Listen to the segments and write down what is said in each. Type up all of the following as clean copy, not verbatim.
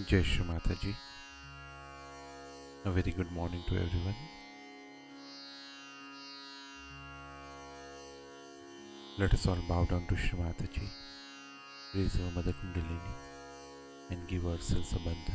Jai Shri Mataji. A very good morning to everyone. Let us all bow down to Shri Mataji, raise our Mother Kundalini, and give ourselves a bandhan.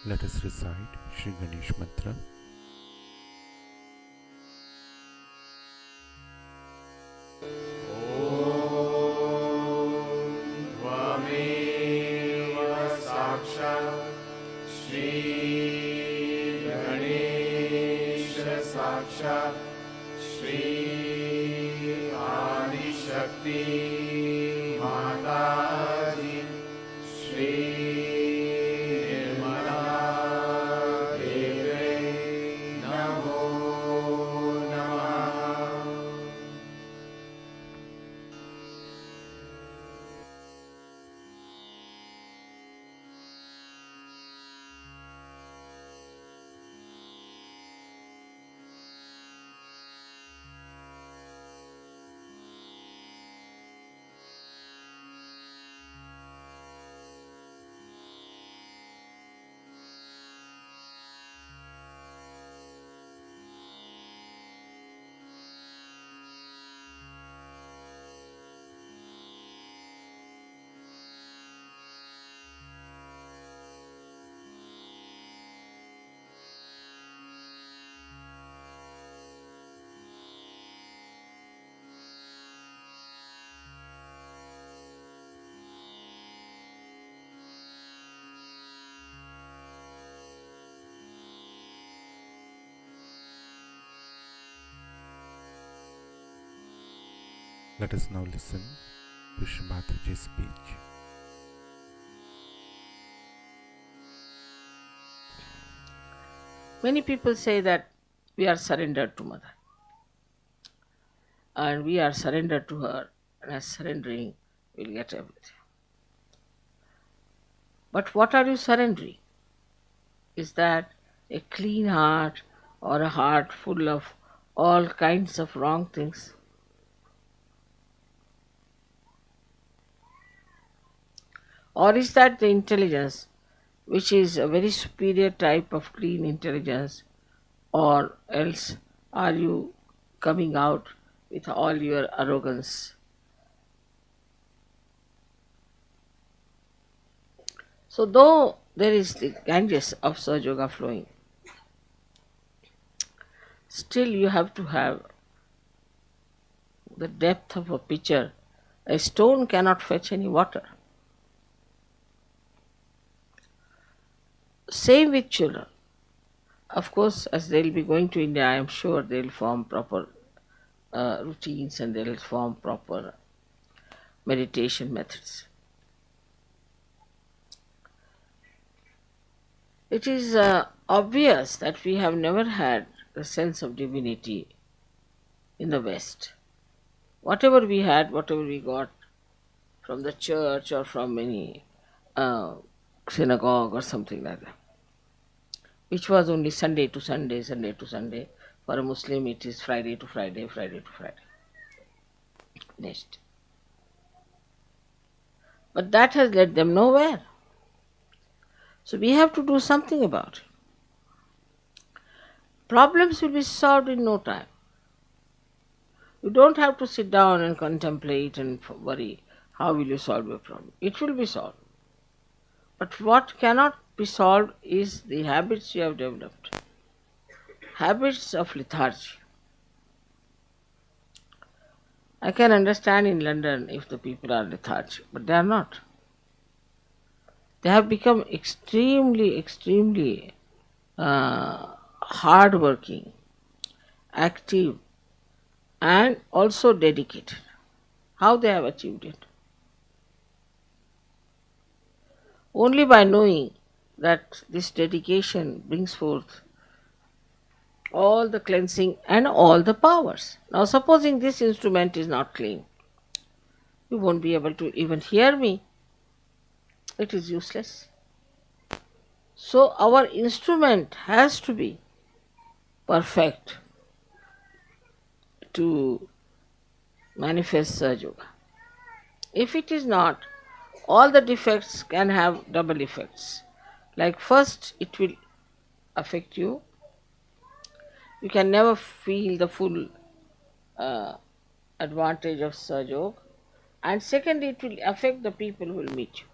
Let us recite Shri Ganesh Mantra. त्वमेव साक्षात् श्री गणेश साक्षात् श्री आदिशक्ति माताजी श्री निर्मला देवे नमो नमः। Let us now listen to Shri Mataji's speech. Many people say that we are surrendered to Mother and we are surrendered to her, and as surrendering, we'll get everything. But what are you surrendering? Is that a clean heart or a heart full of all kinds of wrong things? Or is that the intelligence, which is a very superior type of clean intelligence? Or else are you coming out with all your arrogance? So, though there is the Ganges of Sahaja Yoga flowing, still you have to have the depth of a pitcher. A stone cannot fetch any water. Same with children. Of course, as they'll be going to India, I am sure they'll form proper routines and they'll form proper meditation methods. It is obvious that we have never had the sense of divinity in the West. Whatever we had, whatever we got from the church or from any uh, synagogue or something like that, which was only Sunday to Sunday, Sunday to Sunday. For a Muslim, it is Friday to Friday, Friday to Friday. Next. But that has led them nowhere. So we have to do something about it. Problems will be solved in no time. You don't have to sit down and contemplate and worry how will you solve your problem. It will be solved. But what cannot be solved is the habits you have developed. Habits of lethargy. I can understand in London if the people are lethargic, but they are not. They have become extremely hardworking, active, and also dedicated. How they have achieved it? Only by knowing that this dedication brings forth all the cleansing and all the powers. Now, supposing this instrument is not clean, you won't be able to even hear me. It is useless. So, our instrument has to be perfect to manifest Sahaja Yoga. If it is not, all the defects can have double effects. Like, first, it will affect you. You can never feel the full advantage of Sahaja Yoga. And second, it will affect the people who will meet you.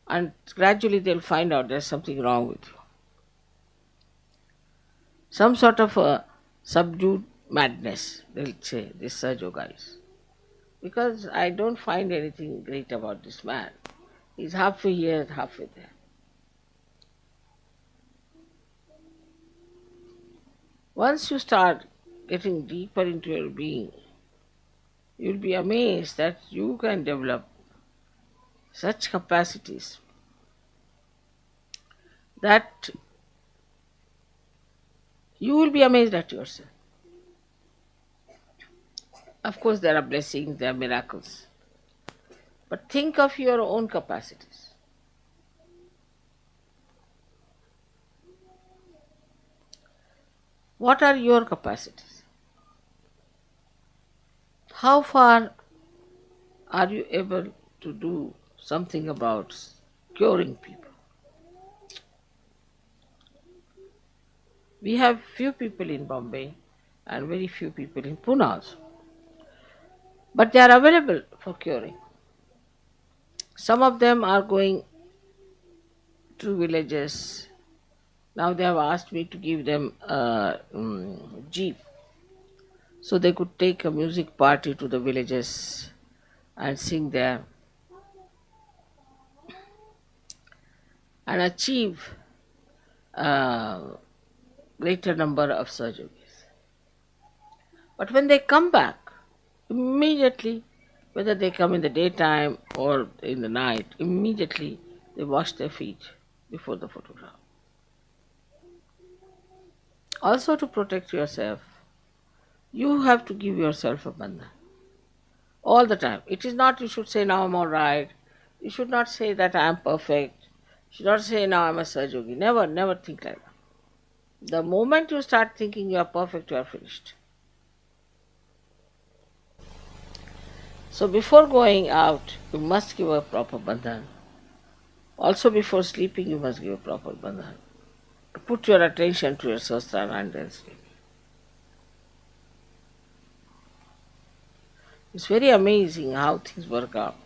And gradually they'll find out there's something wrong with you. Some sort of a subdued madness, they'll say, this Sahaja Yoga is. Because I don't find anything great about this man. He's halfway here, halfway there. Once you start getting deeper into your being, you'll be amazed that you can develop such capacities that you will be amazed at yourself. Of course, there are blessings, there are miracles. But think of your own capacities. What are your capacities? How far are you able to do something about curing people? We have few people in Bombay and very few people in Pune also. But they are available for curing. Some of them are going to villages. Now they have asked me to give them a jeep so they could take a music party to the villages and sing there and achieve a greater number of surgeries. But when they come back, immediately, whether they come in the daytime or in the night, immediately they wash their feet before the photograph. Also, to protect yourself, you have to give yourself a bandhan all the time. It is not you should say now I'm all right. You should not say that I am perfect. You should not say now I'm a Sahaja Yogi. Never, never think like that. The moment you start thinking you are perfect, you are finished. So before going out, you must give a proper bandhan. Also before sleeping, you must give a proper bandhan. Put your attention to your sastra and then sleep. It's very amazing how things work out.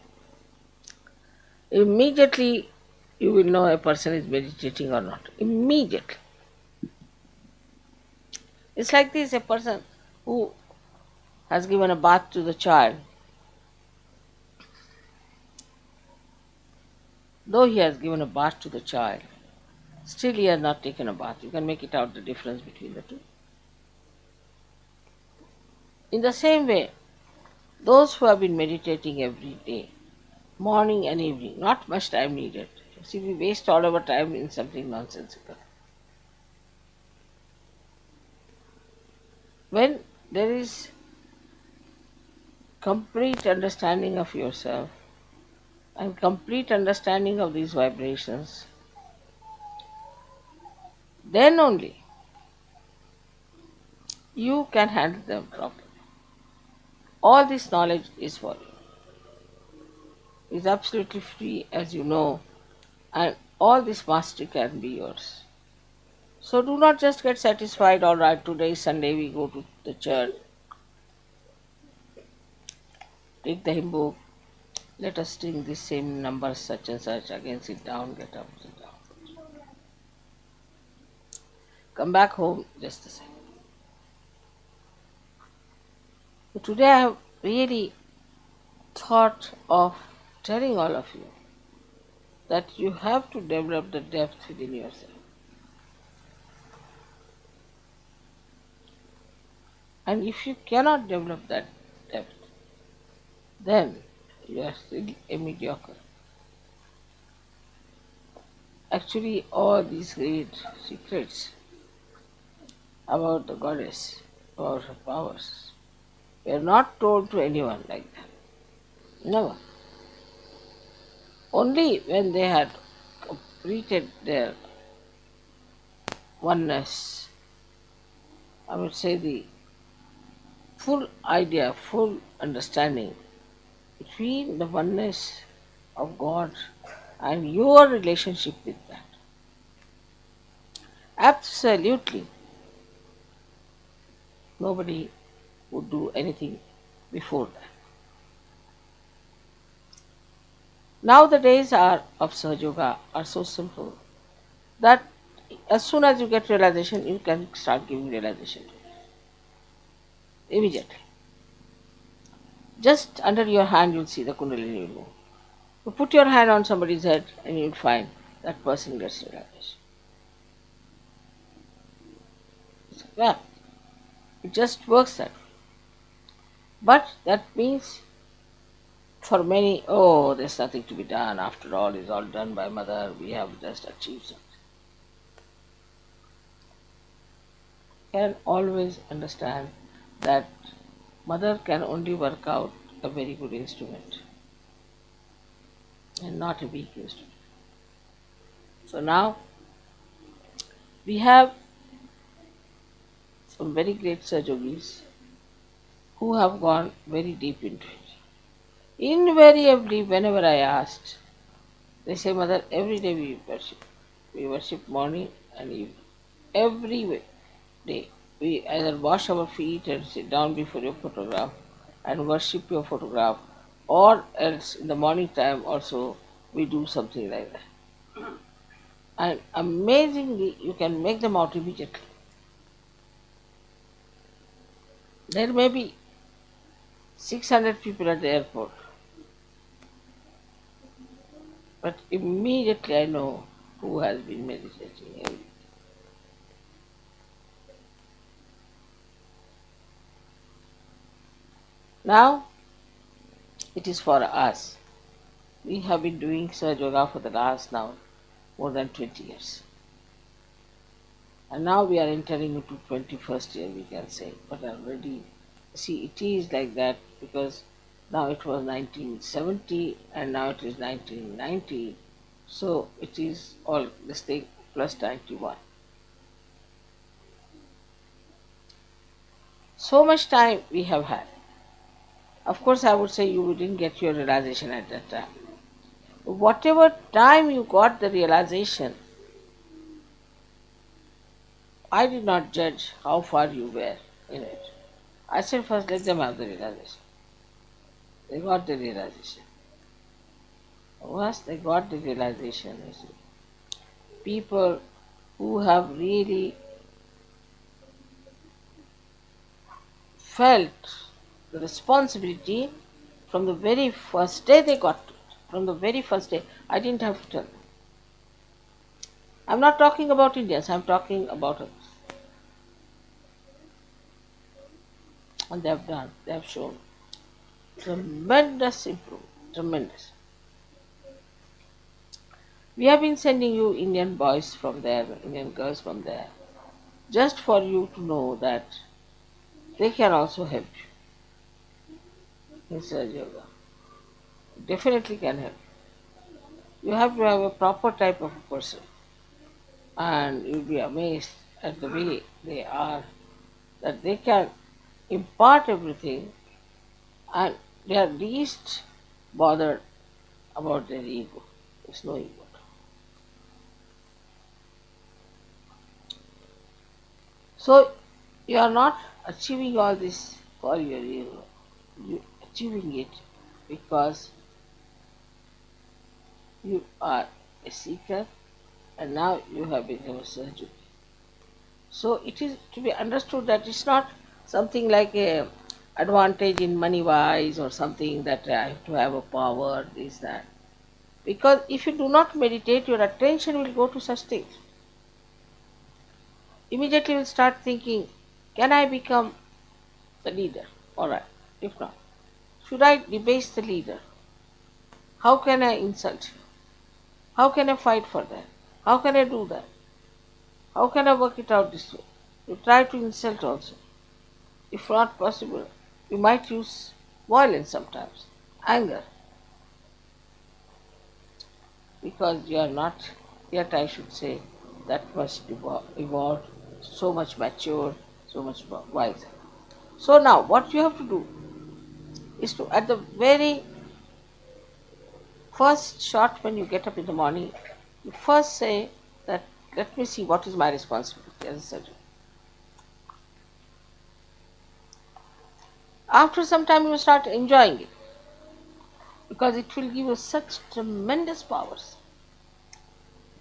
Immediately you will know a person is meditating or not. Immediately. It's like this, a person who has given a bath to the child. Though he has given a bath to the child, still he has not taken a bath. You can make it out the difference between the two. In the same way, those who have been meditating every day, morning and evening, not much time needed. See, we waste all our time in something nonsensical. When there is complete understanding of yourself and complete understanding of these vibrations, then only you can handle them properly. All this knowledge is for you. is absolutely free, as you know, and all this mastery can be yours. So do not just get satisfied, all right, today is Sunday, we go to the church, take the hymn book, let us sing this same number such and such, again sit down, get up, sit down. Come back home, just the same. So today I have really thought of telling all of you that you have to develop the depth within yourself. And if you cannot develop that depth, then you are still a mediocre. Actually, all these great secrets about the goddess, about her powers, were not told to anyone like that. Never. Only when they had completed their oneness, I would say the full idea, full understanding between the oneness of God and your relationship with that. Absolutely nobody would do anything before that. Now the days are of Sahaja Yoga are so simple that as soon as you get realization, you can start giving realization immediately. Just under your hand, you'll see the Kundalini will move. You put your hand on somebody's head, and you'll find that person gets realization. Yeah, it just works that way. But that means for many, oh, there's nothing to be done. After all, it's all done by Mother. We have just achieved something. Can always understand that Mother can only work out a very good instrument and not a weak instrument. So now we have some very great Sajogis who have gone very deep into it. Invariably, whenever I asked, they say, Mother, every day we worship. We worship morning and evening. Every day. We either wash our feet and sit down before your photograph and worship your photograph, or else in the morning time also we do something like that. And amazingly, you can make them out immediately. There may be 600 people at the airport, but immediately I know who has been meditating. Now it is for us. We have been doing Sahaja Yoga for the last now more than 20 years. And now we are entering into 21st year, we can say. But already, see, it is like that because now it was 1970 and now it is 1990. So it is all this thing plus 91. So much time we have had. Of course, I would say you didn't get your realization at that time. Whatever time you got the realization, I did not judge how far you were in it. I said first let them have the realization. They got the realization. Once they got the realization, you see, people who have really felt the responsibility from the very first day they got to it. From the very first day, I didn't have to tell them. I'm not talking about Indians, I'm talking about others. And they have shown tremendous improvement, tremendous. We have been sending you Indian boys from there, Indian girls from there, just for you to know that they can also help you in Sahaja Yoga. Definitely can help. You have to have a proper type of a person, and you'll be amazed at the way they are, that they can impart everything and they are least bothered about their ego. There's no ego. So you are not achieving all this for your ego. You are achieving it because you are a seeker and now you have become a surgeon. So it is to be understood that it's not something like a advantage in money wise or something that I have to have a power, this, that. Because if you do not meditate, your attention will go to such things. Immediately you will start thinking, can I become the leader? Alright, if not, should I debase the leader? How can I insult him? How can I fight for that? How can I do that? How can I work it out this way? You try to insult also. If not possible, you might use violence sometimes, anger, because you are not yet, I should say, that much evolved, so much mature, so much wiser. So now, what you have to do is to, at the very first shot when you get up in the morning, you first say that, let me see what is my responsibility as a surgeon. After some time, you will start enjoying it because it will give you such tremendous powers,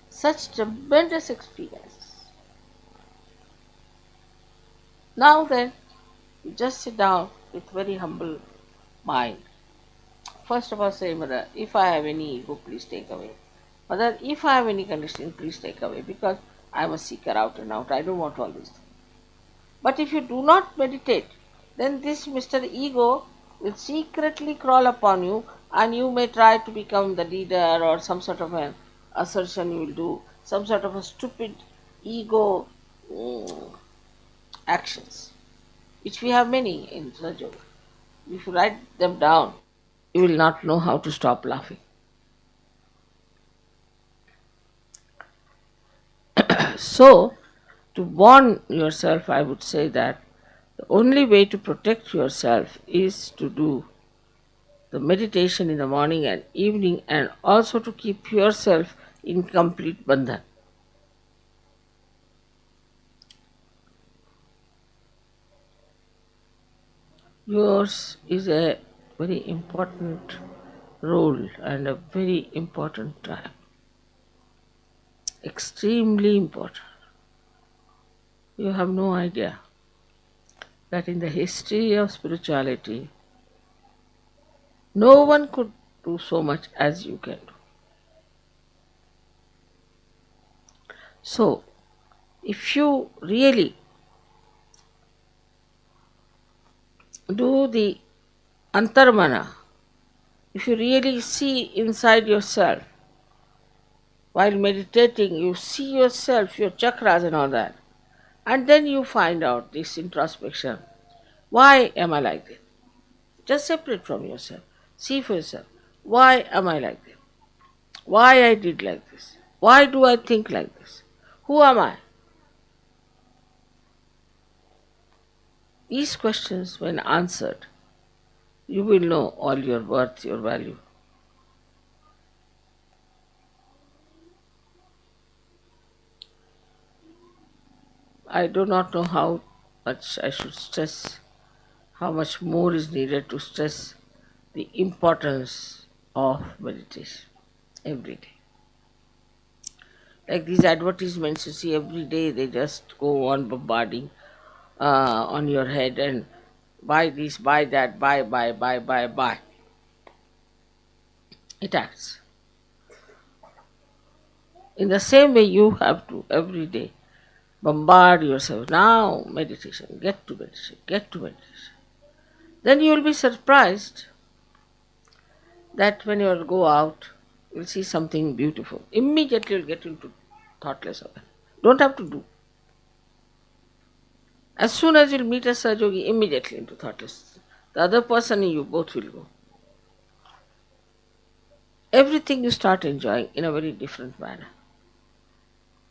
such tremendous experiences. Now then, you just sit down with very humble mind. First of all, say, Mother, if I have any ego, please take away. Mother, if I have any conditioning, please take away, because I am a seeker out and out. I don't want all these things. But if you do not meditate, then this Mr. Ego will secretly crawl upon you and you may try to become the leader or some sort of an assertion you will do, some sort of a stupid ego actions, which we have many in Raja. If you write them down, you will not know how to stop laughing. So, to warn yourself, I would say that the only way to protect yourself is to do the meditation in the morning and evening, and also to keep yourself in complete bandhan. Yours is a very important role and a very important time. Extremely important. You have no idea that in the history of spirituality, no one could do so much as you can do. So, if you really do the antarmana, if you really see inside yourself, while meditating, you see yourself, your chakras and all that, and then you find out this introspection. Why am I like this? Just separate from yourself. See for yourself. Why am I like this? Why I did like this? Why do I think like this? Who am I? These questions, when answered, you will know all your worth, your value. I do not know how much I should stress, how much more is needed to stress the importance of meditation every day. Like these advertisements you see every day, they just go on bombarding on your head and buy this, buy that, buy. It acts. In the same way, you have to every day bombard yourself. Now, meditation, get to meditation, get to meditation. Then you will be surprised that when you go out, you'll see something beautiful. Immediately you'll get into thoughtless awareness. Don't have to do. As soon as you'll meet a Sahaja, immediately into thoughtless. The other person and you both will go. Everything you start enjoying in a very different manner.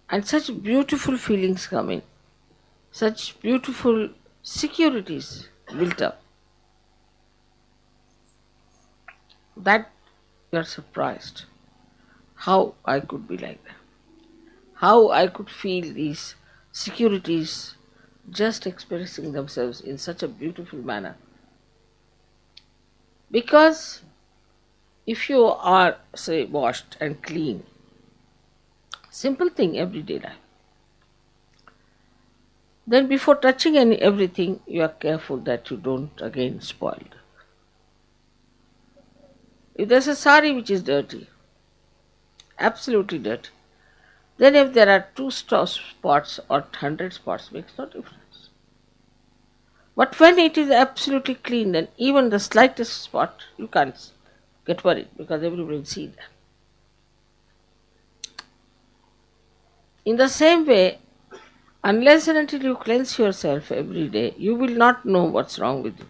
And such beautiful feelings come in. Such beautiful securities built up. That You are surprised how I could be like that. How I could feel these securities just expressing themselves in such a beautiful manner. Because if you are, say, washed and clean, simple thing, everyday life, then before touching everything, you are careful that you don't again spoil it. If there's a sari which is dirty, absolutely dirty, then if there are spots or 100 spots, makes no difference. But when it is absolutely clean, then even the slightest spot, you can't get worried because everybody will see that. In the same way, unless and until you cleanse yourself every day, you will not know what's wrong with you.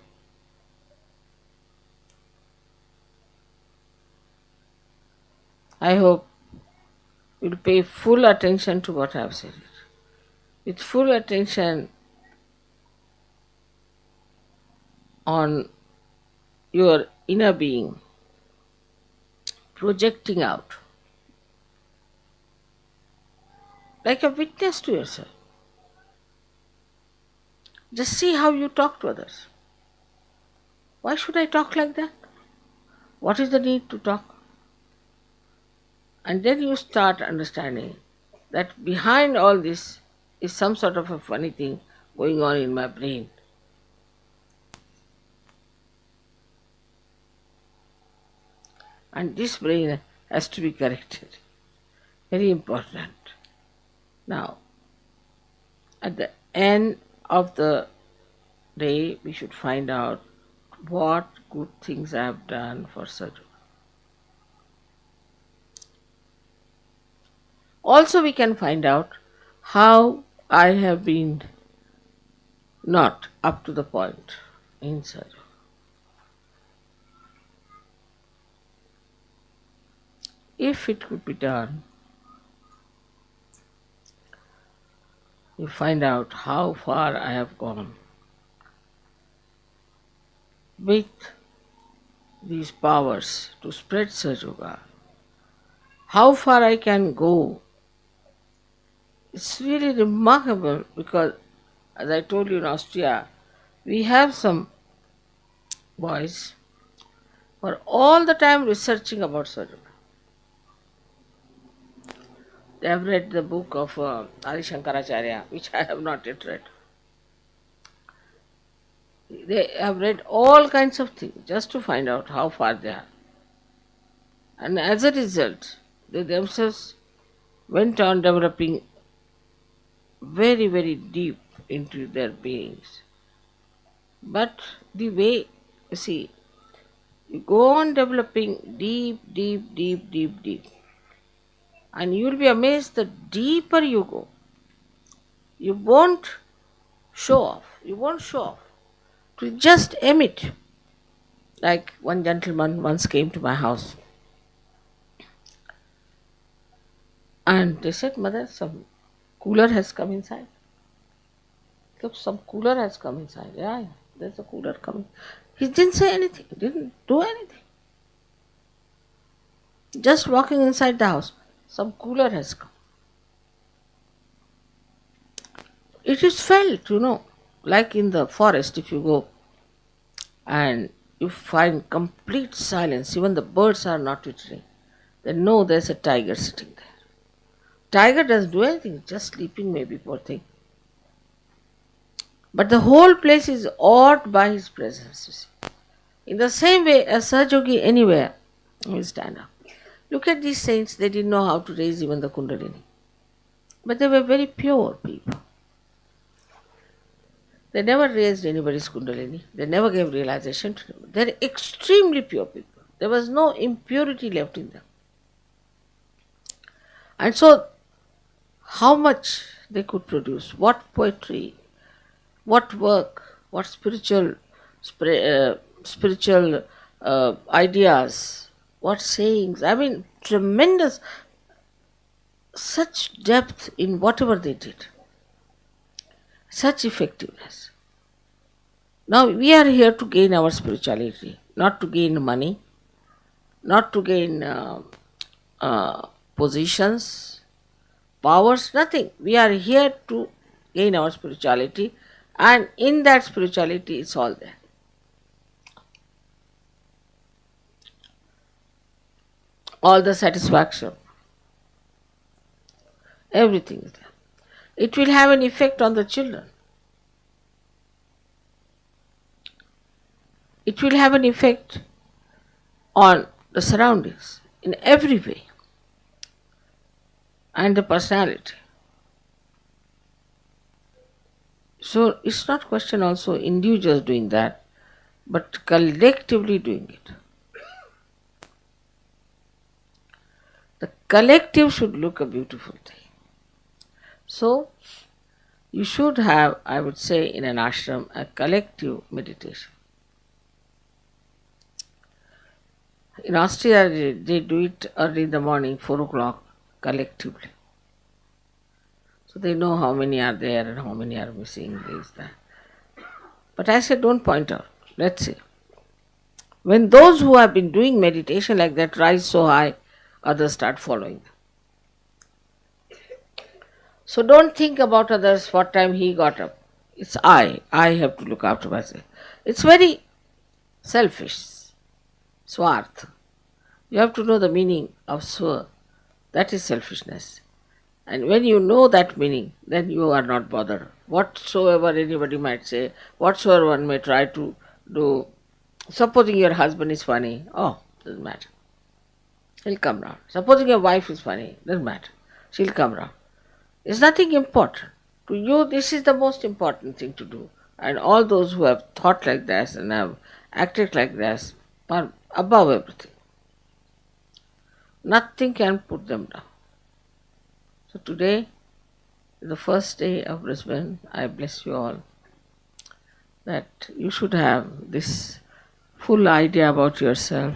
I hope you'll pay full attention to what I have said. With full attention on your inner being, projecting out, like a witness to yourself. Just see how you talk to others. Why should I talk like that? What is the need to talk? And then you start understanding that behind all this is some sort of a funny thing going on in my brain. And this brain has to be corrected. Very important. Now, at the end of the day, we should find out what good things I have done for Sadhu. Also, we can find out how I have been not up to the point in Sadhu. If it could be done, you find out how far I have gone with these powers to spread Sajoga, how far I can go. It's really remarkable because, as I told you in Austria, we have some boys who are all the time researching about Sajoga. They have read the book of Adi Shankaracharya, which I have not yet read. They have read all kinds of things just to find out how far they are. And as a result, they themselves went on developing very, very deep into their beings. But the way, you see, you go on developing deep, deep, deep, deep, deep. And you will be amazed the deeper you go, you won't show off. You won't show off. To just emit. Like one gentleman once came to my house and they said, Mother, some cooler has come inside. Look, some cooler has come inside. Yeah, there's a cooler coming. He didn't say anything, didn't do anything. Just walking inside the house, some cooler has come. It is felt, like in the forest if you go and you find complete silence, even the birds are not twittering, then know there's a tiger sitting there. Tiger doesn't do anything, just sleeping maybe, poor thing. But the whole place is awed by his presence, you see. In the same way, a Sahajogi anywhere will stand up. Look at these saints, they didn't know how to raise even the Kundalini. But they were very pure people. They never raised anybody's Kundalini. They never gave realization to them. They're extremely pure people. There was no impurity left in them. And so, how much they could produce, what poetry, what work, what spiritual ideas, what sayings. I mean, tremendous, such depth in whatever they did, such effectiveness. Now we are here to gain our spirituality, not to gain money, not to gain positions, powers, nothing. We are here to gain our spirituality, and in that spirituality it's all there. All the satisfaction, everything is there. It will have an effect on the children. It will have an effect on the surroundings in every way, and the personality. So it's not question also individuals doing that, but collectively doing it. The collective should look a beautiful thing. So you should have, I would say, in an ashram, a collective meditation. In Austria, they do it early in the morning, 4 o'clock, collectively. So they know how many are there and how many are missing, this, that. But I said, don't point out. Let's see. When those who have been doing meditation like that rise so high, others start following them. So don't think about others, what time he got up. It's I have to look after myself. It's very selfish, swarth. You have to know the meaning of swa. That is selfishness. And when you know that meaning, then you are not bothered. Whatsoever anybody might say, whatsoever one may try to do, supposing your husband is funny, doesn't matter. He'll come round. Supposing your wife is funny, doesn't matter. She'll come round. It's nothing important. To you, this is the most important thing to do. And all those who have thought like this and have acted like this are above everything. Nothing can put them down. So today, the first day of Brisbane, I bless you all that you should have this full idea about yourself,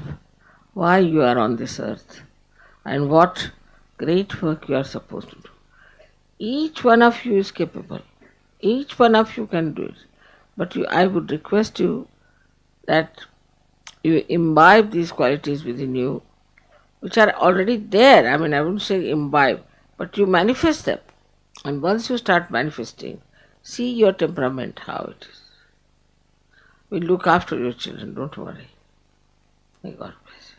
why you are on this earth, and what great work you are supposed to do. Each one of you is capable. Each one of you can do it. But I would request you that you imbibe these qualities within you, which are already there. I wouldn't say imbibe, but you manifest them. And once you start manifesting, see your temperament, how it is. We'll look after your children, don't worry. May God bless you.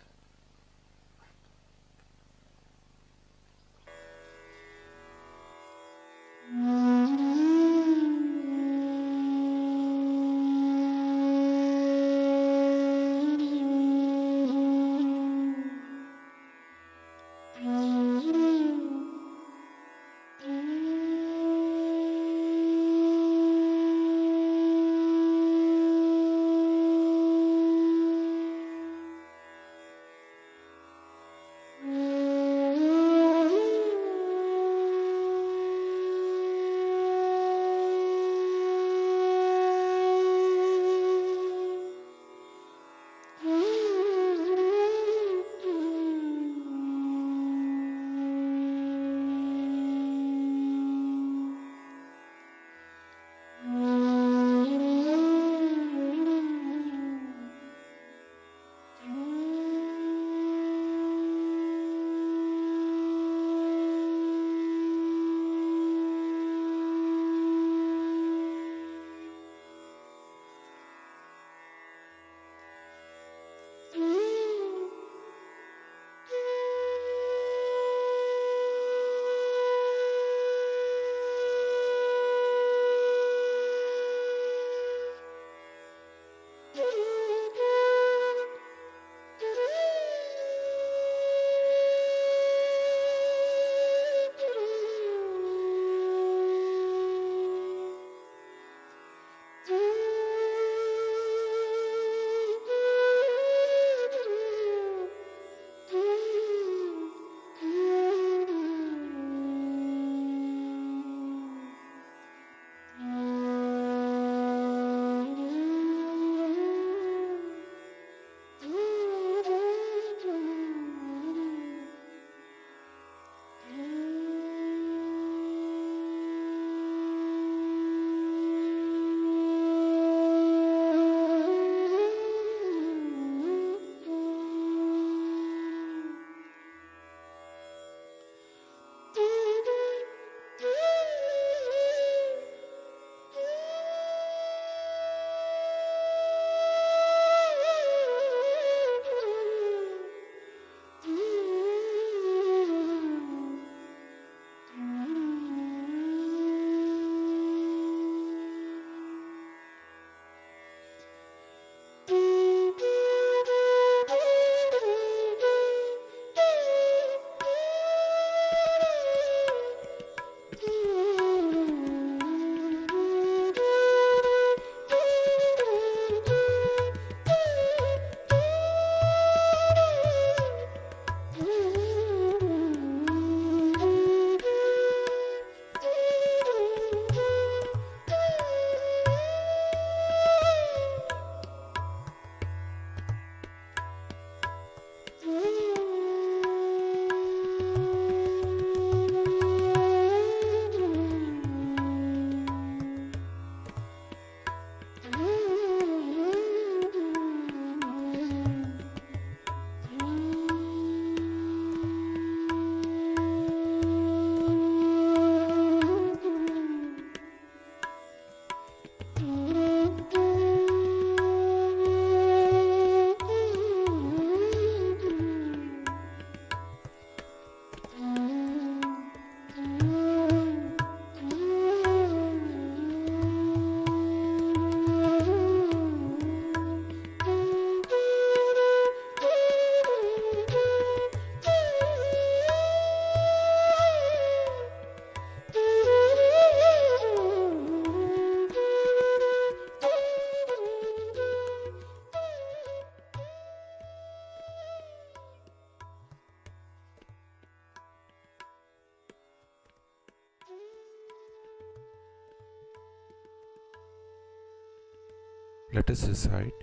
Let us recite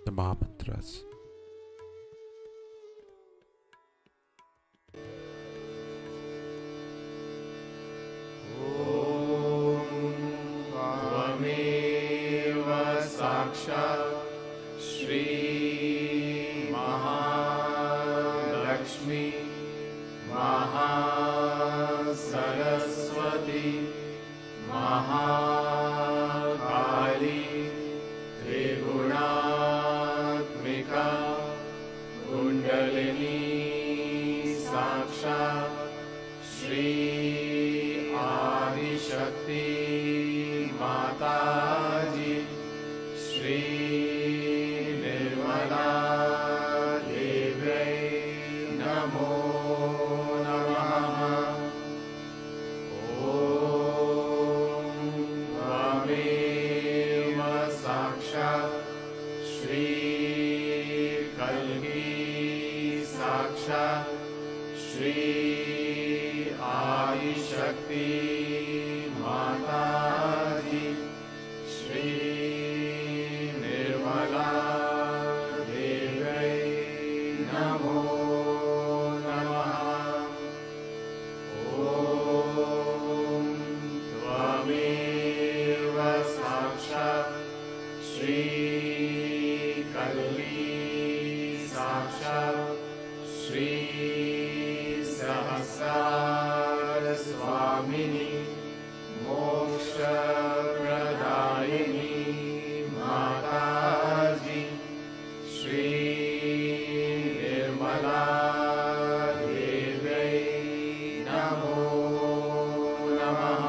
the Mahamantras. त्वमेव साक्षात् श्री महालक्ष्मी महासरस्वती महाकाली त्रिगुणात्मिका कुण्डलिनी साक्षात् श्री आदिशक्ति माताजी श्री निर्मला देव्यै नमो नमः। ॐ त्वमेव साक्षात् श्री कल्की साक्षात् श्री आदिशक्ति माताजी श्री निर्मला देव्यै नमो नमः। ॐ त्वमेव साक्षात् श्री कल्की साक्षात् श्री सहस्रार स्वामिनी मोक्षप्रदायिनी माताजी श्री निर्मला देव्यै नमो नमः।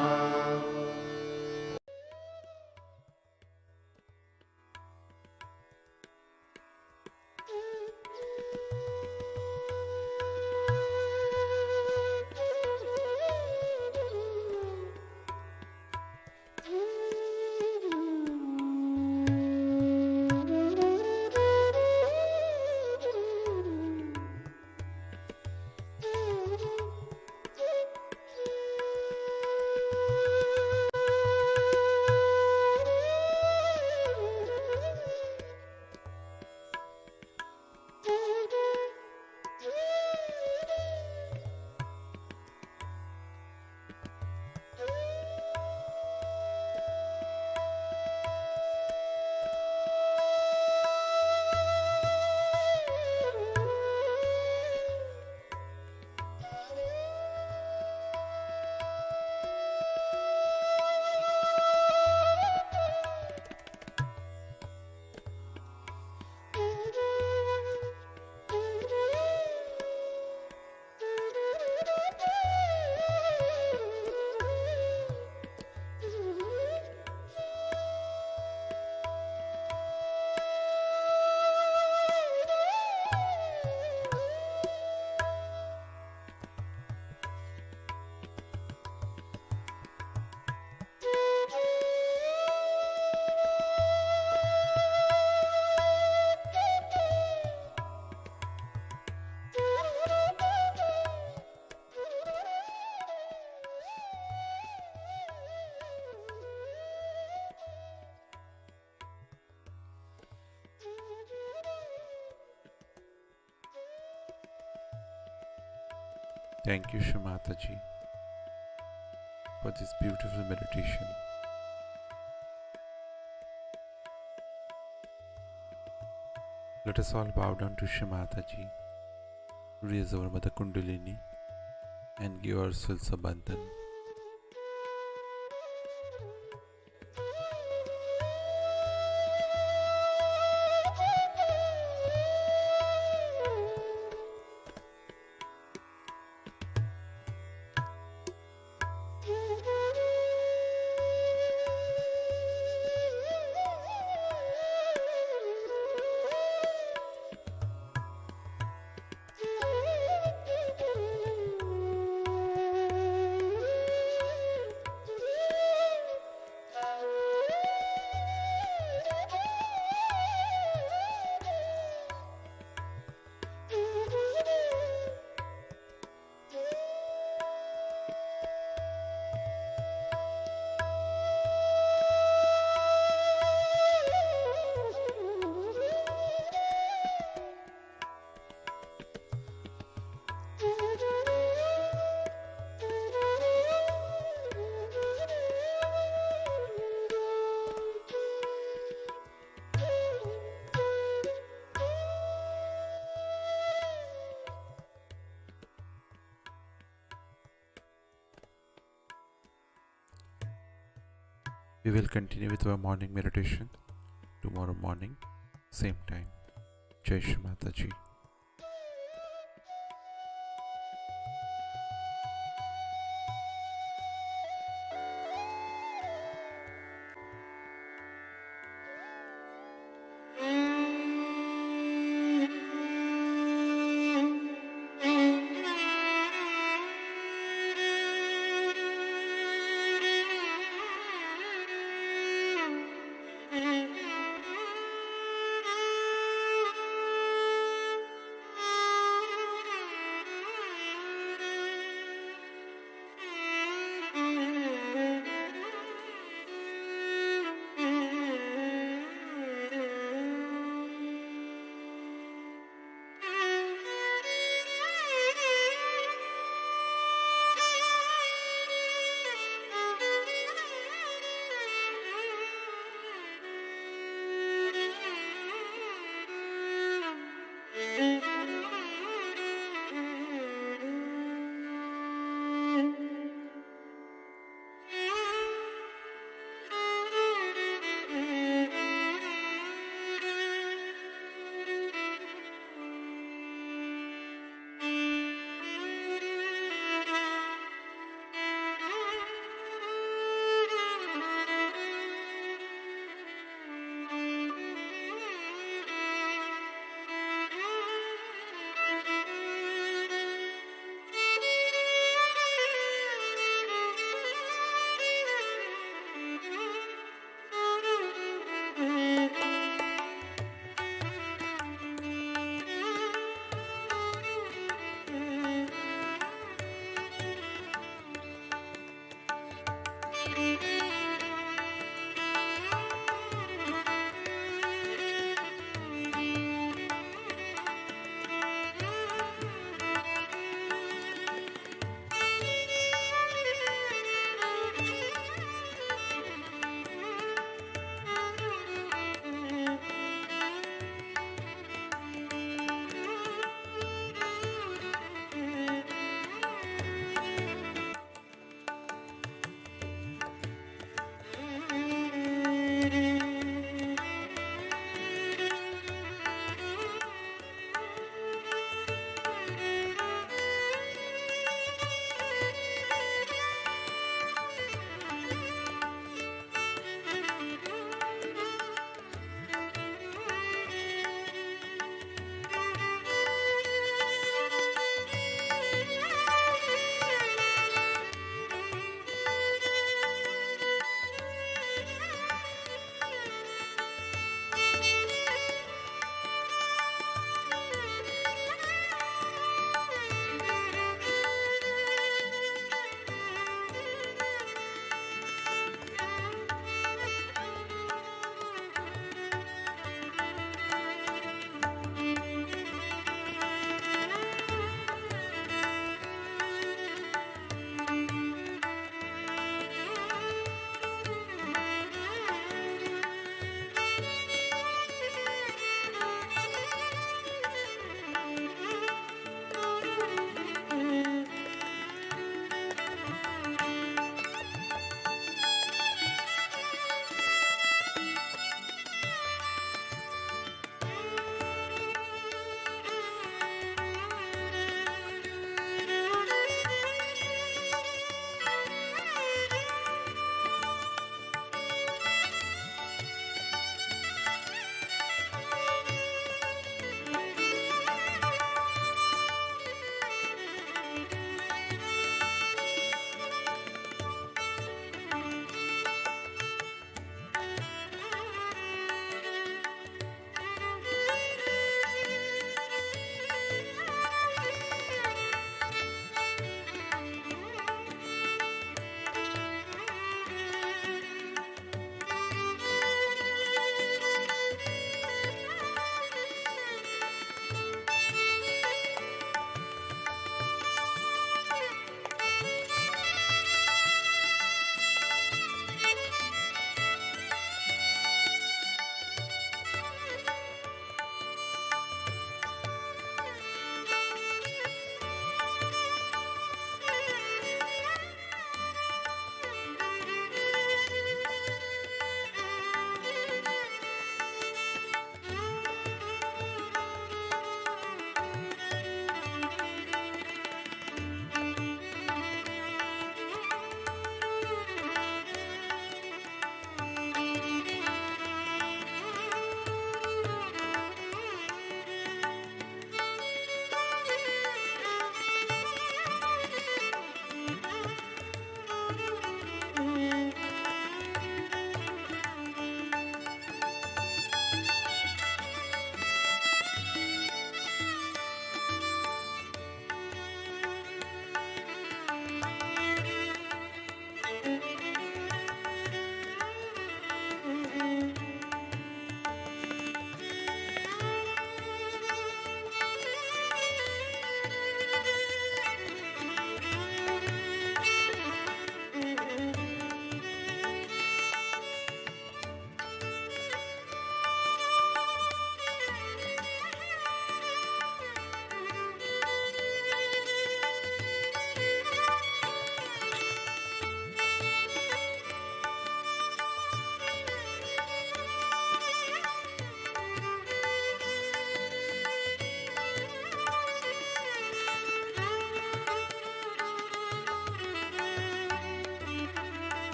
Thank you, Shamataji, for this beautiful meditation. Let us all bow down to Shamataji, raise our Mother Kundalini, and give ourselves a bandhan. We will continue with our morning meditation tomorrow morning, same time. Jai Shri Mataji.